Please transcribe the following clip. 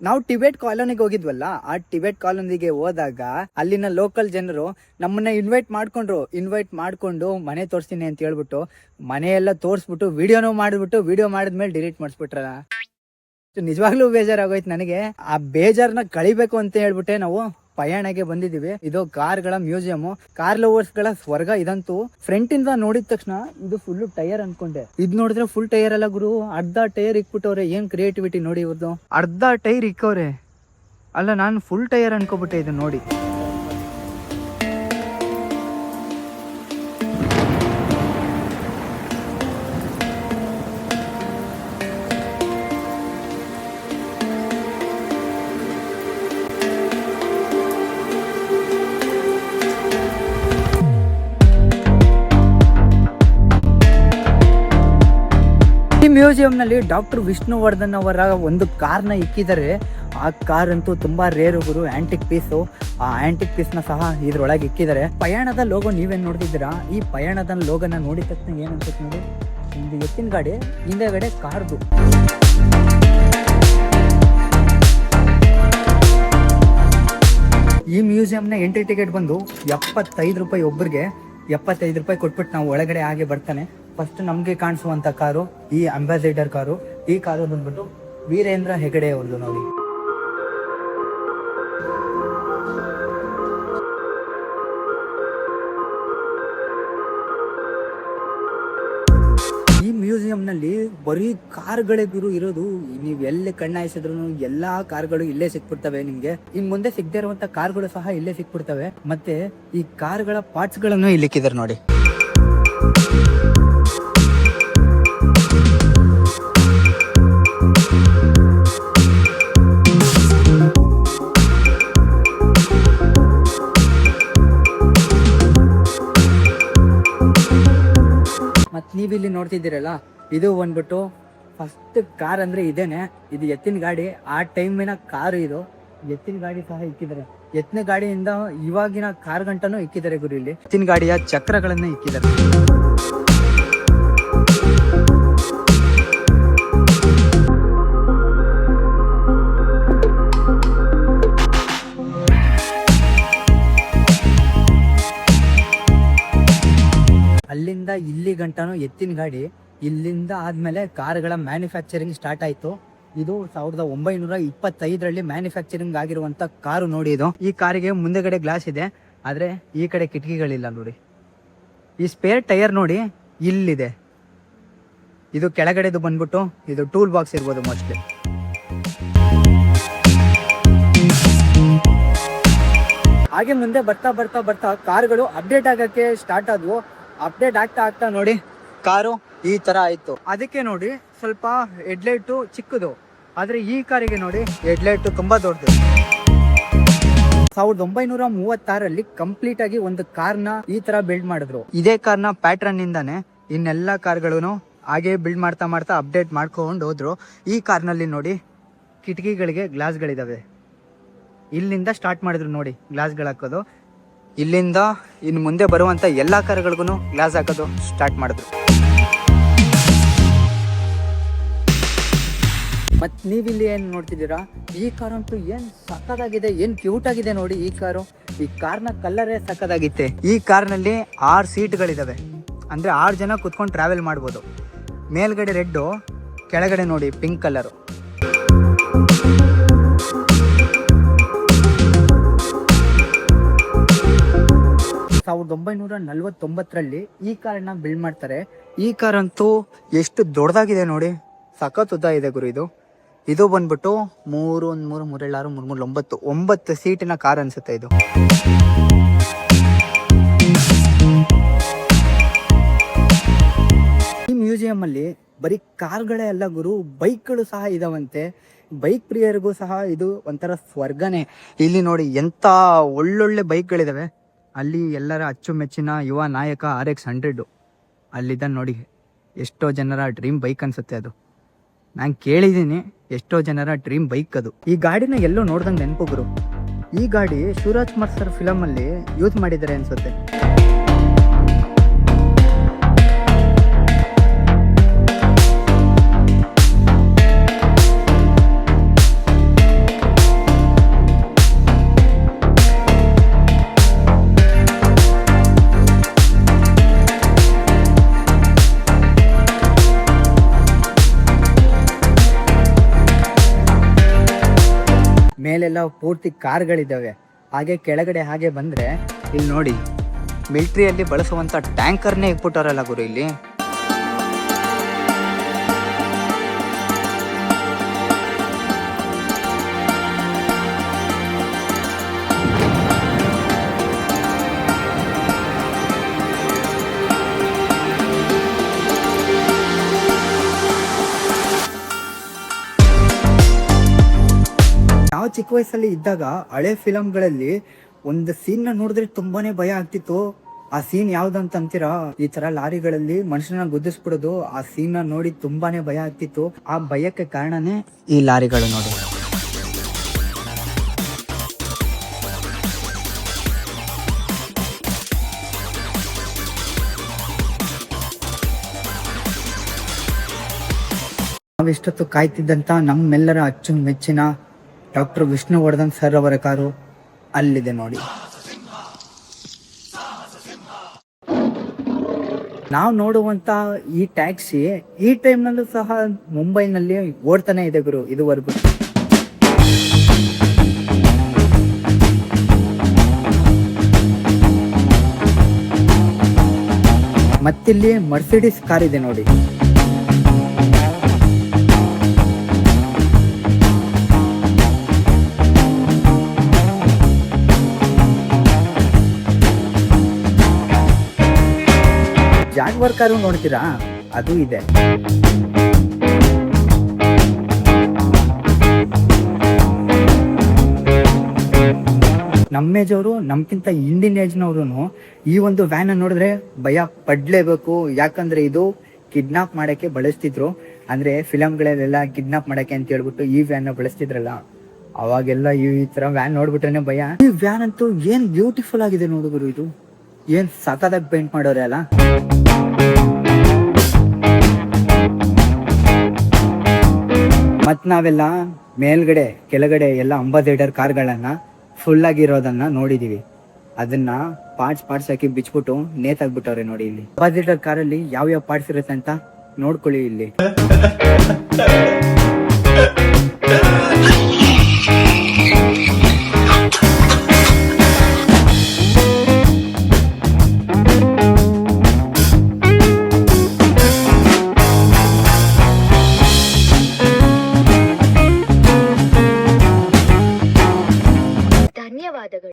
ನಾವು ಟಿಬೆಟ್ ಕಾಲೋನಿಗೆ ಹೋಗಿದ್ವಲ್ಲ, ಆ ಟಿಬೆಟ್ ಕಾಲೋನಿಗೆ ಹೋದಾಗ ಅಲ್ಲಿನ ಲೋಕಲ್ ಜನರು ನಮ್ಮನ್ನ ಇನ್ವೈಟ್ ಮಾಡ್ಕೊಂಡು ಮನೆ ತೋರಿಸ್ತೀನಿ ಅಂತ ಹೇಳ್ಬಿಟ್ಟು ಮನೆಯೆಲ್ಲ ತೋರಿಸ್ಬಿಟ್ಟು ವಿಡಿಯೋನೂ ಮಾಡಿಬಿಟ್ಟು ವಿಡಿಯೋ ಮಾಡಿದ್ಮೇಲೆ ಡಿಲೀಟ್ ಮಾಡಿಸ್ಬಿಟ್ರಲ್ಲ. ನಿಜವಾಗ್ಲೂ ಬೇಜಾರಾಗೋಯ್ತು ನನಗೆ. ಆ ಬೇಜಾರ್ನ ಕಳಿಬೇಕು ಅಂತ ಹೇಳ್ಬಿಟ್ಟೆ ನಾವು ಪಯಣಗೆ ಬಂದಿದೀವಿ. ಇದು ಕಾರ್ಗಳ ಮ್ಯೂಸಿಯಂ, ಕಾರ್ ಲವರ್ಸ್ ಗಳ ಸ್ವರ್ಗ ಇದಂತೂ. ಫ್ರಂಟ್ ಇಂದ ನೋಡಿದ ತಕ್ಷಣ ಇದು ಫುಲ್ ಟೈರ್ ಅನ್ಕೊಂಡೆ, ಇದ್ ನೋಡಿದ್ರೆ ಫುಲ್ ಟೈರ್ ಅಲ್ಲ ಗುರು, ಅರ್ಧ ಟೈರ್ ಇಕ್ಬಿಟ್ಟವ್ರೆ. ಏನ್ ಕ್ರಿಯೇಟಿವಿಟಿ ನೋಡಿ ಇವ್ರದ್ದು, ಅರ್ಧ ಟೈರ್ ಇಕ್ಕವ್ರೆ. ಅಲ್ಲ, ನಾನು ಫುಲ್ ಟೈರ್ ಅನ್ಕೋಬಿಟ್ಟೆ ಇದು ನೋಡಿ. ಮ್ಯೂಸಿಯಂ ನಲ್ಲಿ ಡಾಕ್ಟರ್ ವಿಷ್ಣುವರ್ಧನ್ ಅವರ ಒಂದು ಕಾರ್ನ ಇಕ್ಕಿದ್ದಾರೆ. ಆ ಕಾರ್ ಅಂತೂ ತುಂಬಾ ರೇರ್ ಗುರು, ಆಂಟಿಕ್ ಪೀಸು. ಆ ಆಂಟಿಕ್ ಪೀಸ್ ನ ಸಹ ಇದ್ರೊಳಗೆ ಇಕ್ಕಿದ್ದಾರೆ. ಪಯಣದ ಲೋಗೋ ನೀವೇನ್ ನೋಡ್ತಿದ್ದೀರಾ? ಈ ಪಯಣದ ಲೋಗೋನ ನೋಡಿದ ತಕ್ಷಣ ಏನ್ ಅನ್ಸುತ್ತೆ ನೋಡಿ, ಒಂದು ಎತ್ತಿನ ಗಾಡಿ, ಹಿಂದೆಗಡೆ ಕಾರ್ದು. ಈ ಮ್ಯೂಸಿಯಂನ ಎಂಟ್ರಿ ಟಿಕೆಟ್ ಬಂದು 75 ರೂಪಾಯಿ ಒಬ್ಬರಿಗೆ. 75 ರೂಪಾಯಿ ಕೊಟ್ಬಿಟ್ಟು ನಾವು ಒಳಗಡೆ ಹಾಗೆ ಬರ್ತಾನೆ. ಫಸ್ಟ್ ನಮ್ಗೆ ಕಾಣಿಸುವಂತ ಕಾರು ಈ ಅಂಬಾಸಿಡರ್ ಕಾರು. ಈ ಕಾರು ಬಂದ್ಬಿಟ್ಟು ವೀರೇಂದ್ರ ಹೆಗಡೆ ಅವ್ರದ್ದು ನೋಡಿ. ಈ ಮ್ಯೂಸಿಯಂ ನಲ್ಲಿ ಬರೀ ಕಾರ್ಗಳೇ ಗುರು ಇರೋದು. ನೀವ್ ಎಲ್ಲಿ ಕಣ್ಣಾಯಿಸಿದ್ರು ಎಲ್ಲಾ ಕಾರ್ಗಳು ಇಲ್ಲೇ ಸಿಕ್ಬಿಡ್ತವೆ ನಿಮ್ಗೆ. ಇನ್ ಮುಂದೆ ಸಿಗದೆ ಇರುವಂತ ಕಾರ್ಗಳು ಸಹ ಇಲ್ಲೇ ಸಿಕ್ಬಿಡ್ತವೆ. ಮತ್ತೆ ಈ ಕಾರ್ಗಳ ಪಾರ್ಟ್ಸ್ ಗಳನ್ನು ಇಲ್ಲಿಕ್ಕಿದ್ದಾರೆ ನೋಡಿ. ಮತ್ ನೀವಿಲ್ಲಿ ನೋಡ್ತಿದ್ದೀರಲ್ಲ, ಇದು ಬಂದ್ಬಿಟ್ಟು ಫಸ್ಟ್ ಕಾರ್ ಅಂದ್ರೆ ಇದೇನೆ. ಇದು ಎತ್ತಿನ ಗಾಡಿ, ಆ ಟೈಮಿನ ಕಾರು ಇದು. ಎತ್ತಿನ ಗಾಡಿ ಸಹ ಇಕ್ಕಿದ್ದಾರೆ. ಎತ್ತಿನ ಗಾಡಿಯಿಂದ ಇವಾಗಿನ ಕಾರ್ ಗಂಟನೂ ಇಕ್ಕಿದ್ದಾರೆ ಗುರು. ಇಲ್ಲಿ ಎತ್ತಿನ ಗಾಡಿಯ ಚಕ್ರಗಳನ್ನ ಇಕ್ಕಿದ್ದಾರೆ. ಅಲ್ಲಿಂದ ಇಲ್ಲಿ ಗಂಟನೂ ಎತ್ತಿನ ಗಾಡಿ. ಇಲ್ಲಿಂದ ಆದ್ಮೇಲೆ ಕಾರುಗಳ ಮ್ಯಾನುಫ್ಯಾಕ್ಚರಿಂಗ್ ಸ್ಟಾರ್ಟ್ ಆಯ್ತು. ಇದು 1925ರಲ್ಲಿ ಮ್ಯಾನುಫ್ಯಾಕ್ಚರಿಂಗ್ ಆಗಿರುವಂತ ಕಾರು ನೋಡಿ ಇದು. ಈ ಕಾರಿಗೆ ಮುಂದೆಗಡೆ ಗ್ಲಾಸ್ ಇದೆ, ಆದ್ರೆ ಈ ಕಡೆ ಕಿಟಕಿಗಳಿಲ್ಲ ನೋಡಿ. ಈ ಸ್ಪೇರ್ ಟೈರ್ ನೋಡಿ ಇಲ್ಲಿದೆ. ಇದು ಕೆಳಗಡೆದು ಬಂದ್ಬಿಟ್ಟು ಇದು ಟೂಲ್ ಬಾಕ್ಸ್ ಇರ್ಬೋದು ಮೋಸ್ಟ್ಲಿ. ಹಾಗೆ ಮುಂದೆ ಬರ್ತಾ ಬರ್ತಾ ಬರ್ತಾ ಕಾರುಗಳು ಅಪ್ಡೇಟ್ ಆಗಕ್ಕೆ ಸ್ಟಾರ್ಟ್ ಆದ್ವು. ಅಪ್ಡೇಟ್ ಆಗ್ತಾ ನೋಡಿ ಕಾರು ಈ ತರ ಆಯ್ತು. ಅದಕ್ಕೆ ನೋಡಿ ಸ್ವಲ್ಪ ಹೆಡ್ಲೈಟ್ ಚಿಕ್ಕದು, ಆದ್ರೆ ಈ ಕಾರಿಗೆ ನೋಡಿ ಹೆಡ್ಲೈಟ್ ತುಂಬಾ ದೊಡ್ಡದು. 1936ರಲ್ಲಿ ಕಂಪ್ಲೀಟ್ ಆಗಿ ಒಂದು ಕಾರ್ನ ಈ ತರ ಬಿಲ್ಡ್ ಮಾಡಿದ್ರು. ಇದೇ ಕಾರ್ನ ಪ್ಯಾಟ್ರನ್ ಇಂದಾನೆ ಇನ್ನೆಲ್ಲಾ ಕಾರ್ಗಳು ಹಾಗೆ ಬಿಲ್ಡ್ ಮಾಡ್ತಾ ಮಾಡ್ತಾ ಅಪ್ಡೇಟ್ ಮಾಡ್ಕೊಂಡು ಹೋದ್ರು. ಈ ಕಾರ್ನಲ್ಲಿ ನೋಡಿ ಕಿಟಕಿಗಳಿಗೆ ಗ್ಲಾಸ್ಗಳಿದಾವೆ. ಇಲ್ಲಿಂದ ಸ್ಟಾರ್ಟ್ ಮಾಡಿದ್ರು ನೋಡಿ ಗ್ಲಾಸ್ಗಳು ಹಾಕೋದು. ಇಲ್ಲಿಂದ ಇನ್ನು ಮುಂದೆ ಬರುವಂತ ಎಲ್ಲಾ ಕಾರುಗಳಿಗೂ ಗ್ಲಾಸ್ ಹಾಕೋದು ಸ್ಟಾರ್ಟ್ ಮಾಡಿದ್ರು. ಮತ್ ನೀವಿಲ್ಲಿ ಏನ್ ನೋಡ್ತಿದ್ದೀರಾ, ಈ ಕಾರ್ ಅಂತೂ ಏನ್ ಸಕ್ಕದಾಗಿದೆ, ಏನ್ ಕ್ಯೂಟ್ ಆಗಿದೆ ನೋಡಿ ಈ ಕಾರು. ಈ ಕಾರ್ನ ಕಲರೇ ಸಕ್ಕದಾಗಿತ್ತೆ. ಈ ಕಾರ್ನಲ್ಲಿ 6 ಸೀಟ್ಗಳಿದಾವೆ, ಅಂದ್ರೆ 6 ಜನ ಕುತ್ಕೊಂಡು ಟ್ರಾವೆಲ್ ಮಾಡ್ಬೋದು. ಮೇಲ್ಗಡೆ ರೆಡ್, ಕೆಳಗಡೆ ನೋಡಿ ಪಿಂಕ್ ಕಲರ್. ಸಾವಿರದ 1949ರಲ್ಲಿ ಈ ಕಾರನ್ನ ಬಿಲ್ಡ್ ಮಾಡ್ತಾರೆ. ಈ ಕಾರ್ ಅಂತೂ ಎಷ್ಟು ದೊಡ್ಡದಾಗಿದೆ ನೋಡಿ, ಸಖತ್ ಉದ್ದ ಇದೆ ಗುರು ಇದು. ಇದು ಬಂದ್ಬಿಟ್ಟು 3 9 ಸೀಟಿನ ಕಾರ್ ಅನ್ಸುತ್ತೆ ಇದು. ಈ ಮ್ಯೂಸಿಯಂ ಅಲ್ಲಿ ಬರೀ ಕಾರ್ಗಳೇ ಅಲ್ಲ ಗುರು, ಬೈಕ್ಗಳು ಸಹ ಇದಾವಂತೆ. ಬೈಕ್ ಪ್ರಿಯರಿಗೂ ಸಹ ಇದು ಒಂಥರ ಸ್ವರ್ಗನೇ. ಇಲ್ಲಿ ನೋಡಿ ಎಂತ ಒಳ್ಳೊಳ್ಳೆ ಬೈಕ್ಗಳಿದಾವೆ. ಅಲ್ಲಿ ಎಲ್ಲರ ಅಚ್ಚುಮೆಚ್ಚಿನ ಯುವ ನಾಯಕ RX 100 ಅಲ್ಲಿದ್ದ ನೋಡಿ. ಎಷ್ಟೋ ಜನರ ಡ್ರೀಮ್ ಬೈಕ್ ಅನ್ಸುತ್ತೆ ಅದು. ನಾನು ಕೇಳಿದ್ದೀನಿ ಎಷ್ಟೋ ಜನರ ಡ್ರೀಮ್ ಬೈಕ್ ಅದು. ಈ ಗಾಡಿನ ಎಲ್ಲೋ ನೋಡ್ದಂಗೆ ನೆನಪು ಗುರು. ಈ ಗಾಡಿ ಶಿವರಾಜ್ ಕುಮಾರ್ ಸರ್ ಫಿಲಮ್ ಅಲ್ಲಿ ಯೂಸ್ ಮಾಡಿದ್ದಾರೆ ಅನ್ಸುತ್ತೆ. ಮೇಲೆಲ್ಲ ಪೂರ್ತಿ ಕಾರ್ಗಳಿದ್ದಾವೆ. ಹಾಗೆ ಕೆಳಗಡೆ ಹಾಗೆ ಬಂದ್ರೆ ಇಲ್ಲಿ ನೋಡಿ, ಮಿಲಿಟರಿಯಲ್ಲಿ ಬಳಸುವಂತ ಟ್ಯಾಂಕರ್ನೇ ಇಟ್ಬಿಟ್ಟವರಲ್ಲ ಗುರು ಇಲ್ಲಿ. ನಾವು ಚಿಕ್ಕ ವಯಸ್ಸಲ್ಲಿ ಇದ್ದಾಗ ಹಳೆ ಫಿಲಂಗಳಲ್ಲಿ ಒಂದು ಸೀನ್ ನ ನೋಡಿದ್ರೆ ತುಂಬಾನೇ ಭಯ ಆಗ್ತಿತ್ತು. ಆ ಸೀನ್ ಯಾವ್ದಂತ ಅಂತೀರಾ? ಈ ತರ ಲಾರಿಗಳಲ್ಲಿ ಮನುಷ್ಯನ ಗುದ್ದಿಸ್ಬಿಡೋದು. ಆ ಸೀನ್ ನ ನೋಡಿ ತುಂಬಾನೇ ಭಯ ಆಗ್ತಿತ್ತು. ಆ ಭಯಕ್ಕೆ ಕಾರಣನೇ ಈ ಲಾರಿಗಳು ನೋಡಿ. ನಾವಿಷ್ಟೊತ್ತು ಕಾಯ್ತಿದ್ದಂತ ನಮ್ಮೆಲ್ಲರ ಅಚ್ಚುಮೆಚ್ಚಿನ ಡಾಕ್ಟರ್ ವಿಷ್ಣುವರ್ಧನ್ ಸರ್ ಅವರ ಕಾರು ಅಲ್ಲಿದೆ ನೋಡಿ. ನಾವು ನೋಡುವಂತ ಈ ಟ್ಯಾಕ್ಸಿ ಈ ಟೈಮ್ನಲ್ಲೂ ಸಹ ಮುಂಬೈನಲ್ಲಿ ಓಡ್ತಾನೆ ಇದೆ ಗುರು ಇದುವರೆಗೂ. ಮತ್ತಿಲ್ಲಿ ಮರ್ಸಿಡಿಸ್ ಕಾರ್ ಇದೆ ನೋಡಿ. ಜಾಗ್ವಾರ್ ಕಾರು ನೋಡ್ತೀರಾ? ಅದು ಇದೆ. ನಮ್ಮ ಏಜ್ ಅವರು, ನಮ್ಗಿಂತ ಇಂಡಿಯನ್ ಏಜ್ ನವರು ಈ ಒಂದು ವ್ಯಾನ್ ನೋಡಿದ್ರೆ ಭಯ ಪಡ್ಲೇಬೇಕು. ಯಾಕಂದ್ರೆ ಇದು ಕಿಡ್ನಾಪ್ ಮಾಡಕ್ಕೆ ಬಳಸ್ತಿದ್ರು. ಅಂದ್ರೆ ಫಿಲಂಗಳಲ್ಲೆಲ್ಲ ಕಿಡ್ನಾಪ್ ಮಾಡಕ್ಕೆ ಅಂತ ಹೇಳ್ಬಿಟ್ಟು ಈ ವ್ಯಾನ್ ಬಳಸ್ತಿದ್ರಲ್ಲ, ಅವಾಗೆಲ್ಲ ಈ ತರ ವ್ಯಾನ್ ನೋಡ್ಬಿಟ್ರೇನೆ ಭಯ. ಈ ವ್ಯಾನ್ ಅಂತೂ ಏನ್ ಬ್ಯೂಟಿಫುಲ್ ಆಗಿದೆ ನೋಡುಗರು. ಇದು ಏನ್ ಸಖತ್ತಾಗಿ ಪೇಂಟ್ ಮಾಡೋರೆ ಅಲ್ಲ. ಮತ್ ನಾವೆಲ್ಲ ಮೇಲ್ಗಡೆ ಕೆಳಗಡೆ ಎಲ್ಲ ಅಂಬಾಸೆಡರ್ ಕಾರ್ಗಳನ್ನ ಫುಲ್ ಆಗಿರೋದನ್ನ ನೋಡಿದೀವಿ. ಅದನ್ನ ಪಾರ್ಟ್ಸ್ ಹಾಕಿ ಬಿಚ್ಬಿಟ್ಟು ನೇತಾಗ್ಬಿಟ್ಟವ್ರೆ ನೋಡಿ. ಇಲ್ಲಿ ಅಂಬಾಸೆಡರ್ ಕಾರಲ್ಲಿ ಯಾವ ಪಾರ್ಟ್ಸ್ ಇರುತ್ತೆ ಅಂತ ನೋಡ್ಕೊಳ್ಳಿ ಇಲ್ಲಿ. ಧನ್ಯವಾದಗಳು.